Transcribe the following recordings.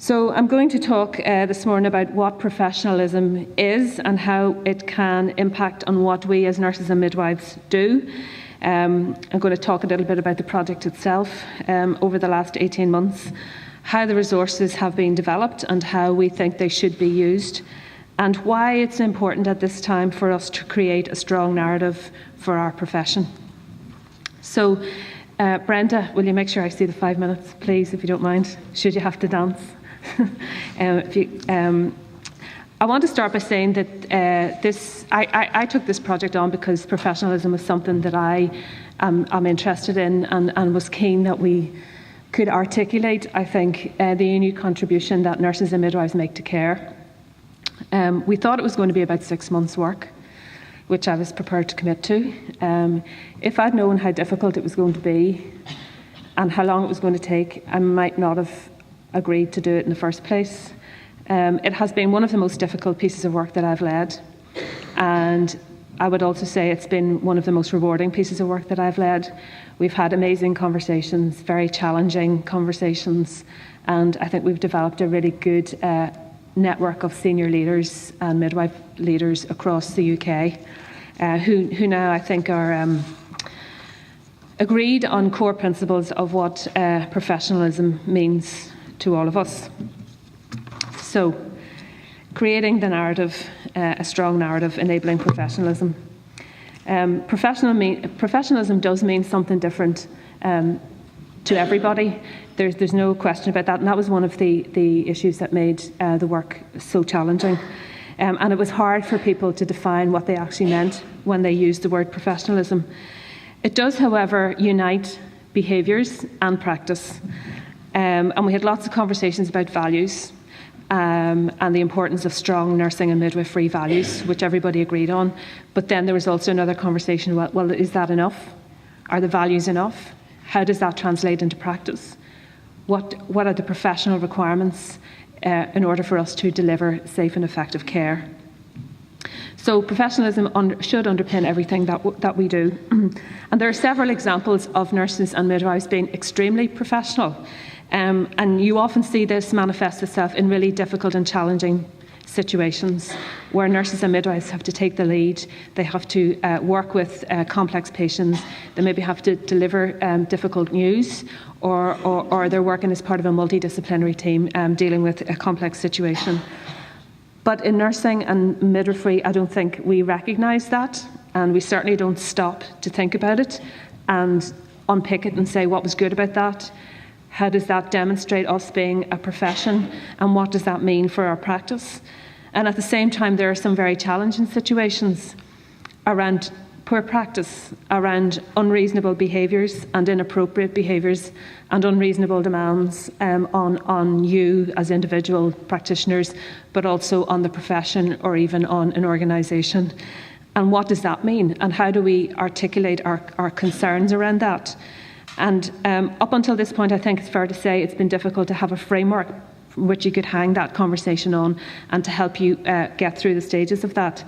So I'm going to talk this morning about what professionalism is and how it can impact on what we as nurses and midwives do. I'm going to talk a little bit about the project itself over the last 18 months, how the resources have been developed and how we think they should be used, and why it's important at this time for us to create a strong narrative for our profession. So, Brenda, will you make sure I see the 5 minutes, please, if you don't mind, should you have to dance? I want to start by saying that I took this project on because professionalism was something that I'm interested in and was keen that we could articulate, I think, the unique contribution that nurses and midwives make to care. We thought it was going to be about 6 months' work, which I was prepared to commit to. If I'd known how difficult it was going to be and how long it was going to take, I might not have agreed to do it in the first place. It has been one of the most difficult pieces of work that I've led, and I would also say it's been one of the most rewarding pieces of work that I've led. We've had amazing conversations, very challenging conversations, and I think we've developed a really good network of senior leaders and midwife leaders across the UK who now I think are agreed on core principles of what professionalism means to all of us. So, creating the narrative, a strong narrative, enabling professionalism. Professionalism does mean something different to everybody. There's no question about that, and that was one of the issues that made the work so challenging. And it was hard for people to define what they actually meant when they used the word professionalism. It does, however, unite behaviours and practice. And we had lots of conversations about values and the importance of strong nursing and midwifery values, which everybody agreed on. But then there was also another conversation about, well, is that enough? Are the values enough? How does that translate into practice? What are the professional requirements in order for us to deliver safe and effective care? So professionalism should underpin everything that we do. And there are several examples of nurses and midwives being extremely professional. And you often see this manifest itself in really difficult and challenging situations where nurses and midwives have to take the lead. They have to work with complex patients. They maybe have to deliver difficult news, or they're working as part of a multidisciplinary team dealing with a complex situation. But in nursing and midwifery, I don't think we recognise that, and we certainly don't stop to think about it and unpick it and say what was good about that. How does that demonstrate us being a profession, and what does that mean for our practice? And at the same time, there are some very challenging situations around poor practice, around unreasonable behaviours and inappropriate behaviours and unreasonable demands on you as individual practitioners, but also on the profession or even on an organisation. And what does that mean? And how do we articulate our concerns around that? And up until this point, I think it's fair to say it's been difficult to have a framework from which you could hang that conversation on and to help you get through the stages of that.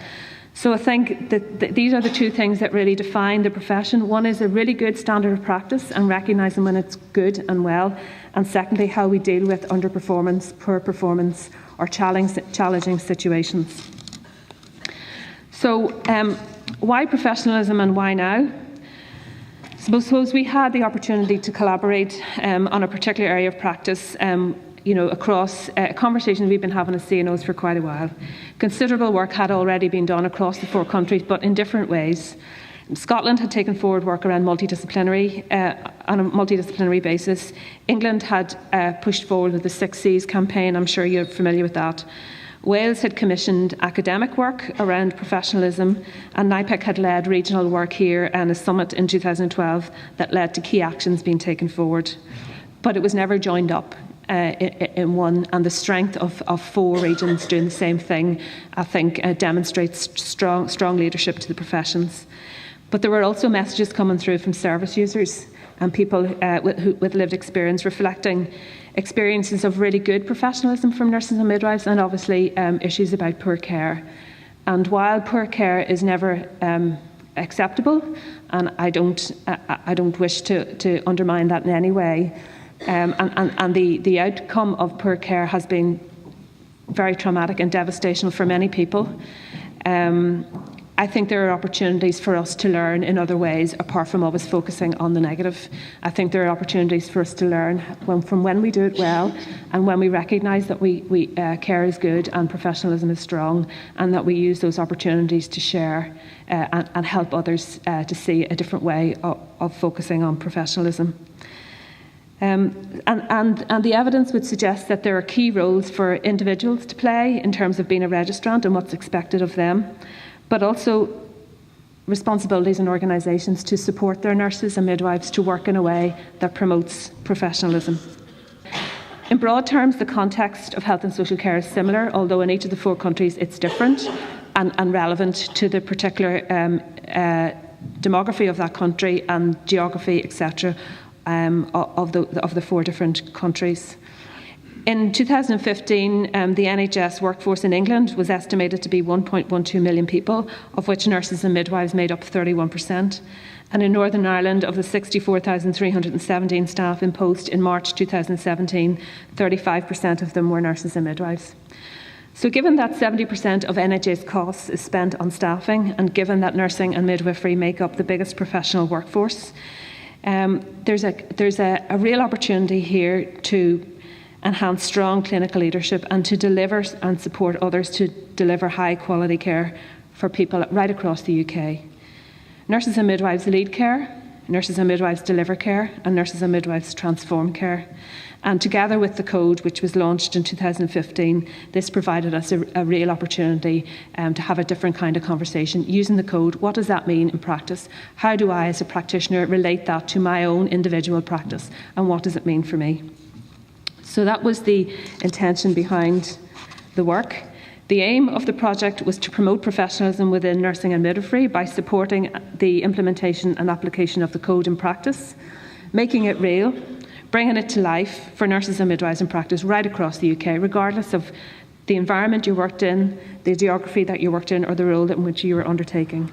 So I think that these are the two things that really define the profession. One is a really good standard of practice and recognising when it's good and well. And secondly, how we deal with underperformance, poor performance or challenging situations. So why professionalism and why now? Suppose we had the opportunity to collaborate on a particular area of practice, across conversations we've been having as CNOs for quite a while. Considerable work had already been done across the 4 countries, but in different ways. Scotland had taken forward work around on a multidisciplinary basis. England had pushed forward with the 6 C's campaign. I'm sure you're familiar with that. Wales had commissioned academic work around professionalism, and NIPEC had led regional work here and a summit in 2012 that led to key actions being taken forward. But it was never joined up in one, and the strength of 4 regions doing the same thing, I think, demonstrates strong leadership to the professions. But there were also messages coming through from service users and people with lived experience, reflecting experiences of really good professionalism from nurses and midwives, and obviously issues about poor care. And while poor care is never acceptable, and I don't wish to undermine that in any way, and the outcome of poor care has been very traumatic and devastational for many people. I think there are opportunities for us to learn in other ways apart from always focusing on the negative. I think there are opportunities for us to learn from when we do it well and when we recognise that we care is good and professionalism is strong, and that we use those opportunities to share and help others to see a different way of focusing on professionalism. And the evidence would suggest that there are key roles for individuals to play in terms of being a registrant and what's expected of them, but also responsibilities in organisations to support their nurses and midwives to work in a way that promotes professionalism. In broad terms, the context of health and social care is similar, although in each of the 4 countries it's different and relevant to the particular demography of that country and geography, etc., of the 4 different countries. In 2015, the NHS workforce in England was estimated to be 1.12 million people, of which nurses and midwives made up 31%. And in Northern Ireland, of the 64,317 staff in post in March 2017, 35% of them were nurses and midwives. So given that 70% of NHS costs is spent on staffing, and given that nursing and midwifery make up the biggest professional workforce, there's a real opportunity here to enhance strong clinical leadership and to deliver and support others to deliver high quality care for people right across the UK. Nurses and midwives lead care, nurses and midwives deliver care, and nurses and midwives transform care. And together with the code, which was launched in 2015, this provided us a real opportunity to have a different kind of conversation using the code. What does that mean in practice? How do I, as a practitioner, relate that to my own individual practice? And what does it mean for me? So that was the intention behind the work. The aim of the project was to promote professionalism within nursing and midwifery by supporting the implementation and application of the code in practice, making it real, bringing it to life for nurses and midwives in practice right across the UK, regardless of the environment you worked in, the geography that you worked in, or the role in which you were undertaking.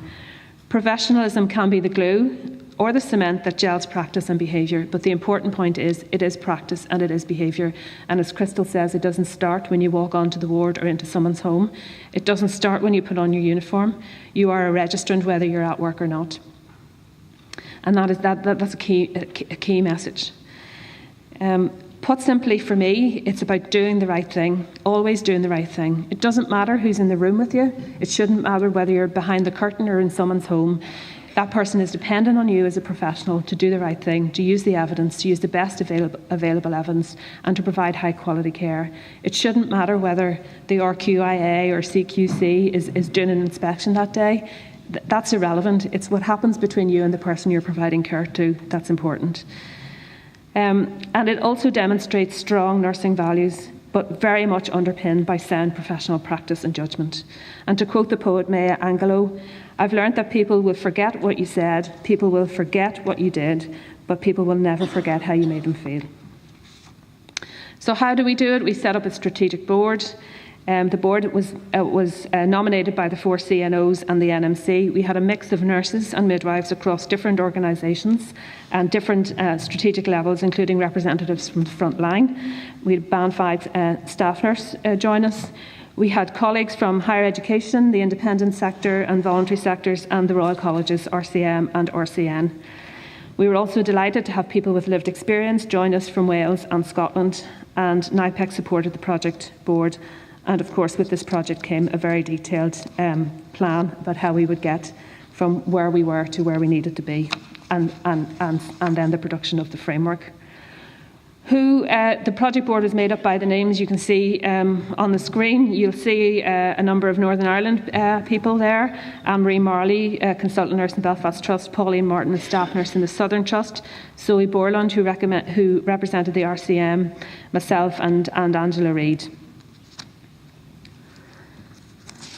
Professionalism can be the glue or the cement that gels practice and behaviour, but the important point is it is practice and it is behaviour. And as Crystal says, it doesn't start when you walk onto the ward or into someone's home. It doesn't start when you put on your uniform. You are a registrant whether you're at work or not. And that's a key message. Put simply, for me, it's about doing the right thing, always doing the right thing. It doesn't matter who's in the room with you. It shouldn't matter whether you're behind the curtain or in someone's home. That person is dependent on you as a professional to do the right thing, to use the evidence, to use the best available evidence, and to provide high quality care. It shouldn't matter whether the RQIA or CQC is doing an inspection that day. That's irrelevant. It's what happens between you and the person you're providing care to that's important. And it also demonstrates strong nursing values, but very much underpinned by sound professional practice and judgment. And to quote the poet Maya Angelou, I've learned that people will forget what you said, people will forget what you did, but people will never forget how you made them feel. So how do we do it? We set up a strategic board. The board was nominated by the 4 CNOs and the NMC. We had a mix of nurses and midwives across different organisations and different strategic levels, including representatives from the front line. We had Band 5 staff nurse join us. We had colleagues from higher education, the independent sector and voluntary sectors, and the Royal Colleges, RCM and RCN. We were also delighted to have people with lived experience join us from Wales and Scotland, and NIPEC supported the project board. And of course, with this project came a very detailed plan about how we would get from where we were to where we needed to be, and then the production of the framework. The project board was made up by the names you can see on the screen. You'll see a number of Northern Ireland people there. Anne-Marie Marley, consultant nurse in Belfast Trust, Pauline Martin, a staff nurse in the Southern Trust, Zoe Borland, who represented the RCM, myself and Angela Reid.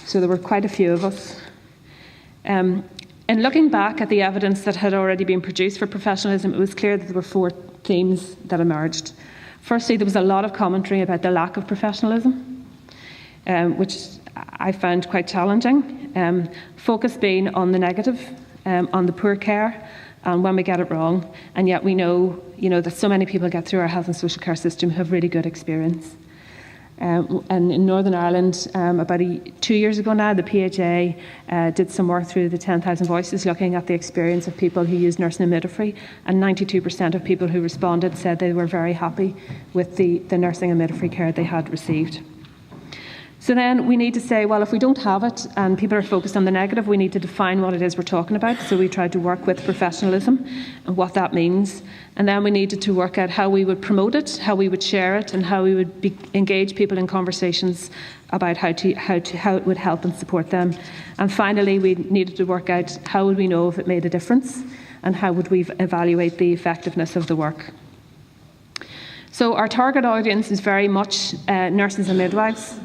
So there were quite a few of us. In looking back at the evidence that had already been produced for professionalism, it was clear that there were 4 themes that emerged. Firstly, there was a lot of commentary about the lack of professionalism, which I found quite challenging. Focus being on the negative, on the poor care, and when we get it wrong, and yet we know, that so many people get through our health and social care system who have really good experience. And in Northern Ireland, about 2 years ago now, the PHA did some work through the 10,000 Voices looking at the experience of people who use nursing and midwifery, and 92% of people who responded said they were very happy with the nursing and midwifery care they had received. So then we need to say, well, if we don't have it and people are focused on the negative, we need to define what it is we're talking about. So we tried to work with professionalism and what that means. And then we needed to work out how we would promote it, how we would share it, and how we would engage people in conversations about how it would help and support them. And finally, we needed to work out how would we know if it made a difference, and how would we evaluate the effectiveness of the work. So our target audience is very much nurses and midwives.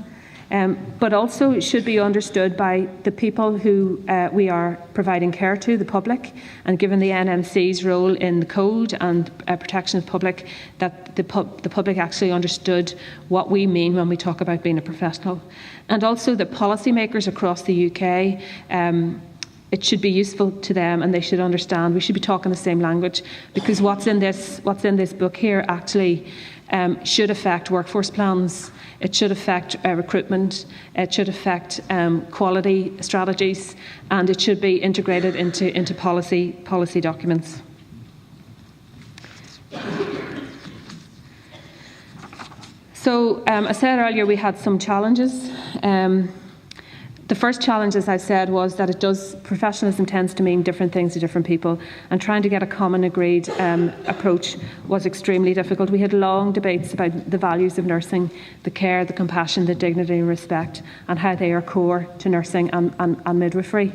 But also should be understood by the people who we are providing care to, the public, and given the NMC's role in the code and protection of the public, that the public actually understood what we mean when we talk about being a professional. And also the policymakers across the UK, it should be useful to them, and they should understand. We should be talking the same language, because what's in this book here actually should affect workforce plans. It should affect recruitment, it should affect quality strategies, and it should be integrated into policy documents. So, I said earlier we had some challenges. The first challenge, as I said, was that professionalism tends to mean different things to different people, and trying to get a common agreed approach was extremely difficult. We had long debates about the values of nursing, the care, the compassion, the dignity and respect, and how they are core to nursing and midwifery.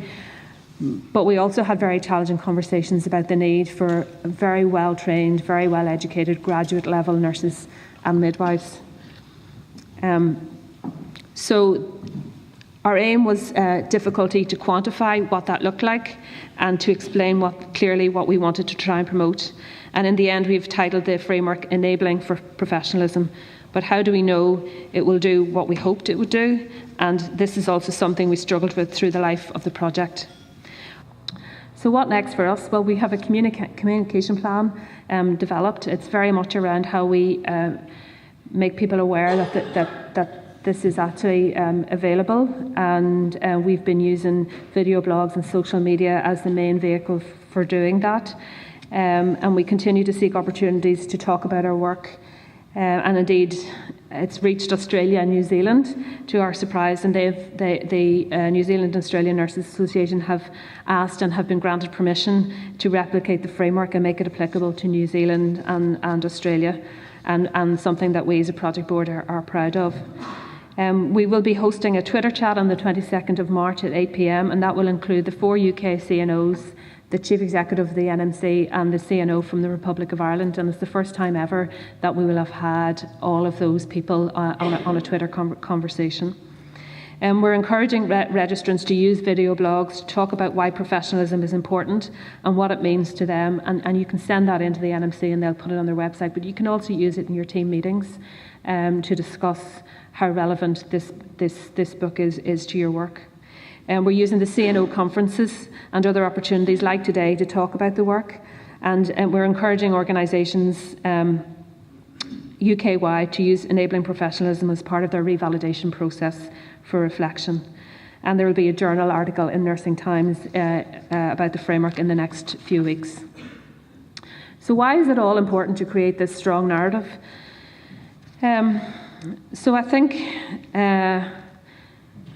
But we also had very challenging conversations about the need for very well-trained, very well-educated graduate-level nurses and midwives. So our aim was difficulty to quantify what that looked like and to explain clearly what we wanted to try and promote. And in the end, we've titled the framework Enabling for Professionalism. But how do we know it will do what we hoped it would do? And this is also something we struggled with through the life of the project. So what next for us? Well, we have a communication plan developed. It's very much around how we make people aware that this is actually available, and we've been using video blogs and social media as the main vehicle for doing that. And we continue to seek opportunities to talk about our work. And indeed, it's reached Australia and New Zealand, to our surprise, and the New Zealand and Australian Nurses Association have asked and have been granted permission to replicate the framework and make it applicable to New Zealand and Australia, and something that we as a project board are proud of. We will be hosting a Twitter chat on the 22nd of March at 8 p.m, and that will include the 4 UK CNOs, the Chief Executive of the NMC and the CNO from the Republic of Ireland, and it's the first time ever that we will have had all of those people on a Twitter conversation. We're encouraging registrants to use video blogs to talk about why professionalism is important and what it means to them, and you can send that into the NMC and they'll put it on their website, but you can also use it in your team meetings to discuss how relevant this book is to your work. We're using the CNO conferences and other opportunities like today to talk about the work, and we're encouraging organisations UK-wide to use enabling professionalism as part of their revalidation process for reflection. And there will be a journal article in Nursing Times about the framework in the next few weeks. So why is it all important to create this strong narrative? So I think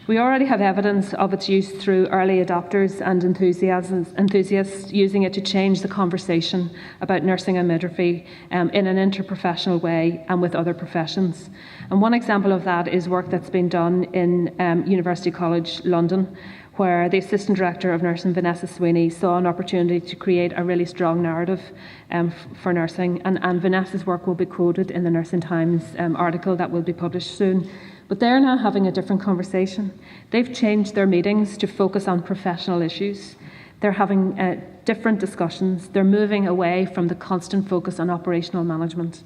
we already have evidence of its use through early adopters and enthusiasts using it to change the conversation about nursing and midwifery in an interprofessional way and with other professions. And one example of that is work that's been done in University College London, where the Assistant Director of Nursing, Vanessa Sweeney, saw an opportunity to create a really strong narrative for nursing. And Vanessa's work will be quoted in the Nursing Times article that will be published soon. But they're now having a different conversation. They've changed their meetings to focus on professional issues. They're having different discussions. They're moving away from the constant focus on operational management.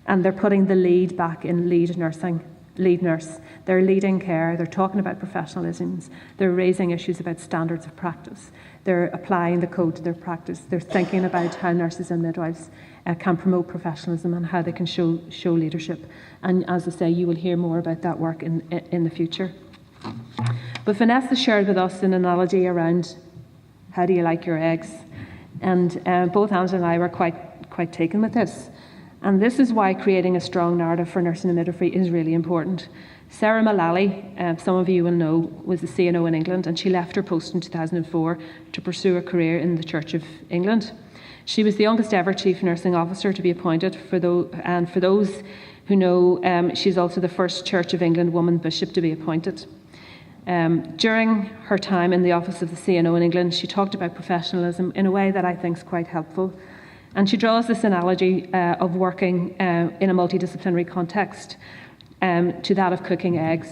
And they're putting the lead back in lead nursing lead nurse. They're leading care, they're talking about professionalisms, they're raising issues about standards of practice, they're applying the code to their practice, they're thinking about how nurses and midwives can promote professionalism and how they can show leadership. And as I say, you will hear more about that work in the future. But Vanessa shared with us an analogy around how do you like your eggs? And both Angela and I were quite taken with this. And this is why creating a strong narrative for nursing and midwifery is really important. Sarah Mullally, some of you will know, was the CNO in England, and she left her post in 2004 to pursue a career in the Church of England. She was the youngest ever Chief Nursing Officer to be appointed, and for those who know, she's also the first Church of England woman bishop to be appointed. During her time in the office of the CNO in England, she talked about professionalism in a way that I think is quite helpful. And she draws this analogy of working in a multidisciplinary context to that of cooking eggs.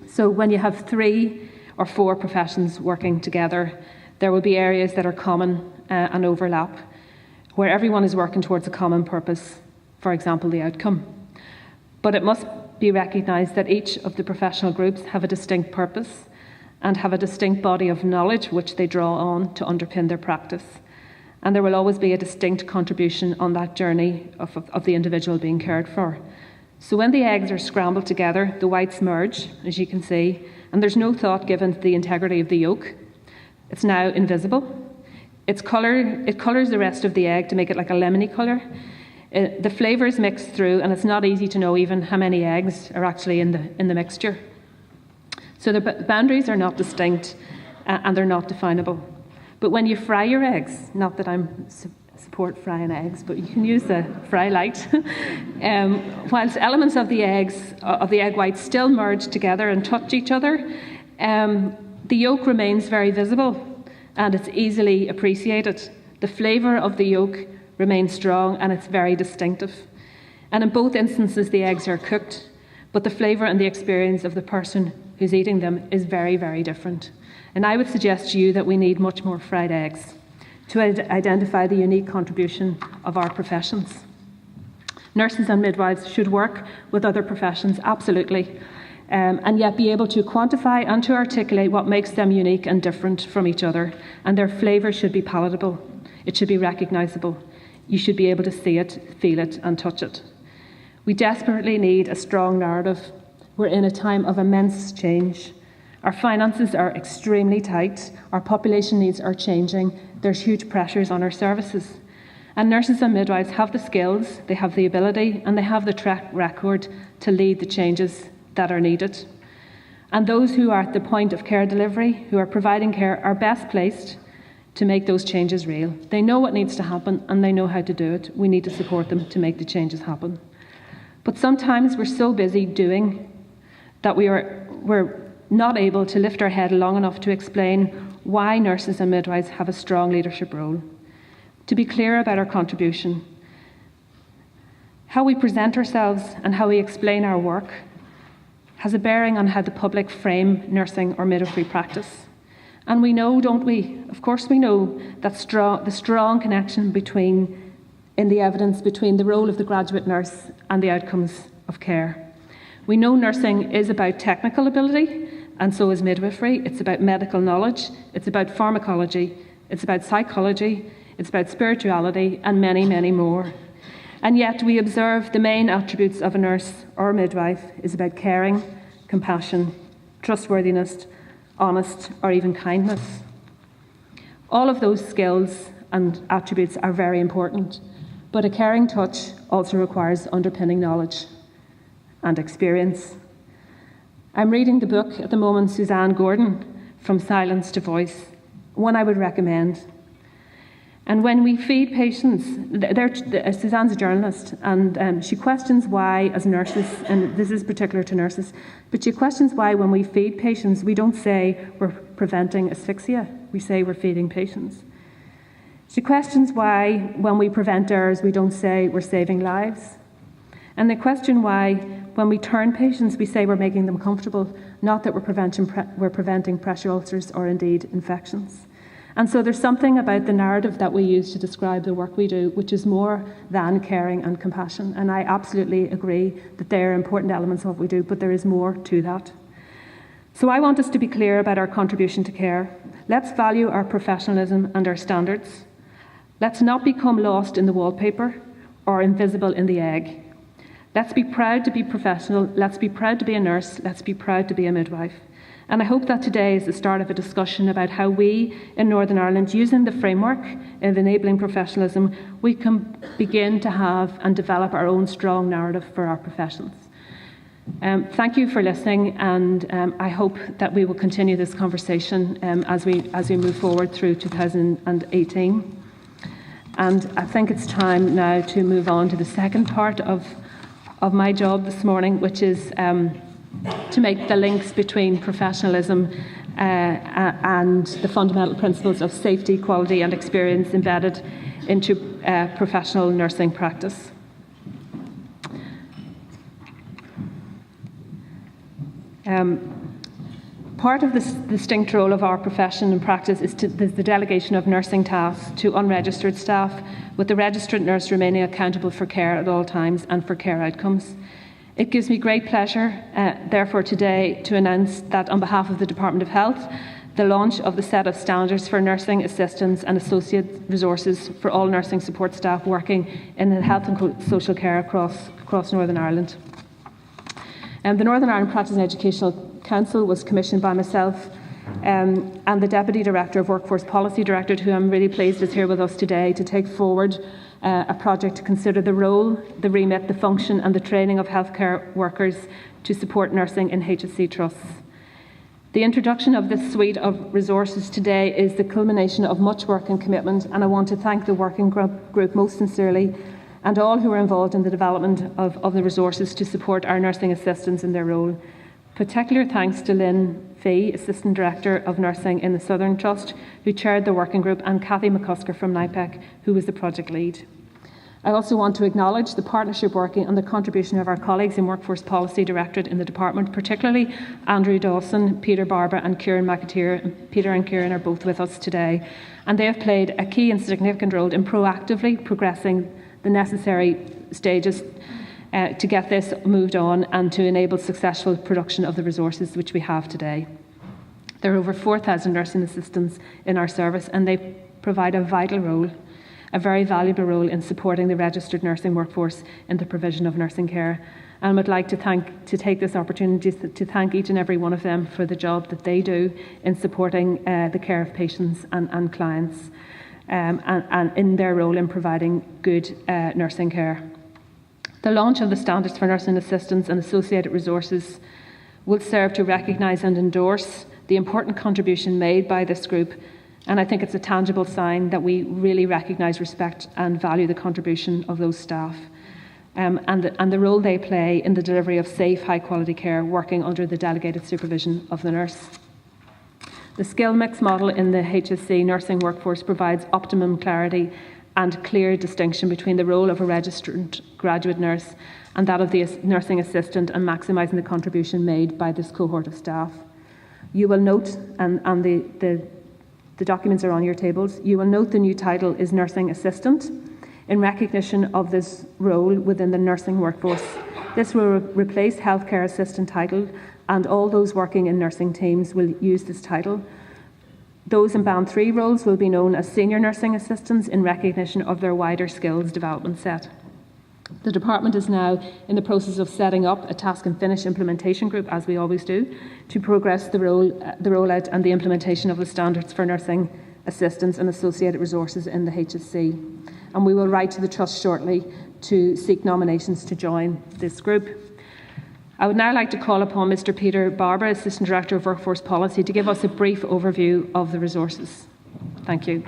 So when you have 3 or 4 professions working together, there will be areas that are common and overlap, where everyone is working towards a common purpose, for example, the outcome. But it must be recognised that each of the professional groups have a distinct purpose and have a distinct body of knowledge which they draw on to underpin their practice. And there will always be a distinct contribution on that journey of the individual being cared for. So when the eggs are scrambled together, the whites merge, as you can see, and there's no thought given to the integrity of the yolk. It's now invisible. It colours the rest of the egg to make it like a lemony colour. The flavours mix through, and it's not easy to know even how many eggs are actually in the mixture. So the boundaries are not distinct, and they're not definable. But when you fry your eggs, not that I'm support frying eggs, but you can use the fry light, whilst elements of the egg whites still merge together and touch each other, the yolk remains very visible and it's easily appreciated. The flavour of the yolk remains strong and it's very distinctive. And in both instances, the eggs are cooked, but the flavour and the experience of the person who's eating them is very, very different. And I would suggest to you that we need much more fried eggs to identify the unique contribution of our professions. Nurses and midwives should work with other professions, absolutely, and yet be able to quantify and to articulate what makes them unique and different from each other. And their flavour should be palatable. It should be recognisable. You should be able to see it, feel it, and touch it. We desperately need a strong narrative. We're in a time of immense change. Our finances are extremely tight. Our population needs are changing. There's huge pressures on our services. And nurses and midwives have the skills, they have the ability, and they have the track record to lead the changes that are needed. And those who are at the point of care delivery, who are providing care, are best placed to make those changes real. They know what needs to happen and they know how to do it. We need to support them to make the changes happen. But sometimes we're so busy doing that we're not able to lift our head long enough to explain why nurses and midwives have a strong leadership role. To be clear about our contribution. How we present ourselves and how we explain our work has a bearing on how the public frame nursing or midwifery practice. And we know, don't we? Of course we know that the strong connection in the evidence between the role of the graduate nurse and the outcomes of care. We know nursing is about technical ability, and so is midwifery. It's about medical knowledge, it's about pharmacology, it's about psychology, it's about spirituality, and many, many more. And yet we observe the main attributes of a nurse or a midwife is about caring, compassion, trustworthiness, honest, or even kindness. All of those skills and attributes are very important, but a caring touch also requires underpinning knowledge and experience. I'm reading the book at the moment, Suzanne Gordon, From Silence to Voice, one I would recommend. And when we feed patients, Suzanne's a journalist, and she questions why, as nurses, and this is particular to nurses, but she questions why when we feed patients, we don't say we're preventing asphyxia, we say we're feeding patients. She questions why when we prevent errors, we don't say we're saving lives. And they question why when we turn patients, we say we're making them comfortable, not that we're preventing pressure ulcers or indeed infections. And so there's something about the narrative that we use to describe the work we do, which is more than caring and compassion. And I absolutely agree that they are important elements of what we do, but there is more to that. So I want us to be clear about our contribution to care. Let's value our professionalism and our standards. Let's not become lost in the wallpaper or invisible in the egg. Let's be proud to be professional. Let's be proud to be a nurse. Let's be proud to be a midwife. And I hope that today is the start of a discussion about how we in Northern Ireland, using the framework of enabling professionalism, we can begin to have and develop our own strong narrative for our professions. Thank you for listening, and I hope that we will continue this conversation as we move forward through 2018. And I think it's time now to move on to the second part of my job this morning, which is to make the links between professionalism and the fundamental principles of safety, quality and experience embedded into professional nursing practice. Part of the distinct role of our profession and practice is the delegation of nursing tasks to unregistered staff, with the registered nurse remaining accountable for care at all times and for care outcomes. It gives me great pleasure, therefore, today to announce that on behalf of the Department of Health, the launch of the set of standards for nursing assistants and associate resources for all nursing support staff working in health and social care across Northern Ireland. The Northern Ireland Practice and Educational Council was commissioned by myself and the Deputy Director of Workforce Policy Directorate, who I'm really pleased is here with us today, to take forward a project to consider the role, the remit, the function and the training of healthcare workers to support nursing in HSC trusts. The introduction of this suite of resources today is the culmination of much work and commitment, and I want to thank the working group most sincerely and all who are involved in the development of the resources to support our nursing assistants in their role. Particular thanks to Lynn Fee, Assistant Director of Nursing in the Southern Trust, who chaired the working group, and Cathy McCusker from NIPEC, who was the project lead. I also want to acknowledge the partnership working and the contribution of our colleagues in Workforce Policy Directorate in the department, particularly Andrew Dawson, Peter Barber and Kieran McAteer. Peter and Kieran are both with us today, and they have played a key and significant role in proactively progressing the necessary stages to get this moved on and to enable successful production of the resources which we have today. There are over 4,000 nursing assistants in our service, and they provide a vital role, a very valuable role in supporting the registered nursing workforce in the provision of nursing care. And I would like to take this opportunity to thank each and every one of them for the job that they do in supporting the care of patients and clients and in their role in providing good nursing care. The launch of the standards for nursing assistants and associated resources will serve to recognise and endorse the important contribution made by this group, and I think it's a tangible sign that we really recognise, respect and value the contribution of those staff and the role they play in the delivery of safe, high quality care working under the delegated supervision of the nurse. The skill mix model in the HSC nursing workforce provides optimum clarity and clear distinction between the role of a registered graduate nurse and that of the nursing assistant, and maximising the contribution made by this cohort of staff. You will note, and the documents are on your tables, you will note the new title is nursing assistant in recognition of this role within the nursing workforce. This will replace healthcare assistant title, and all those working in nursing teams will use this title. Those in Band 3 roles will be known as senior nursing assistants in recognition of their wider skills development set. The department is now in the process of setting up a task and finish implementation group, as we always do, to progress the rollout and the implementation of the standards for nursing assistants and associated resources in the HSC. And we will write to the Trust shortly to seek nominations to join this group. I would now like to call upon Mr. Peter Barber, Assistant Director of Workforce Policy, to give us a brief overview of the resources. Thank you.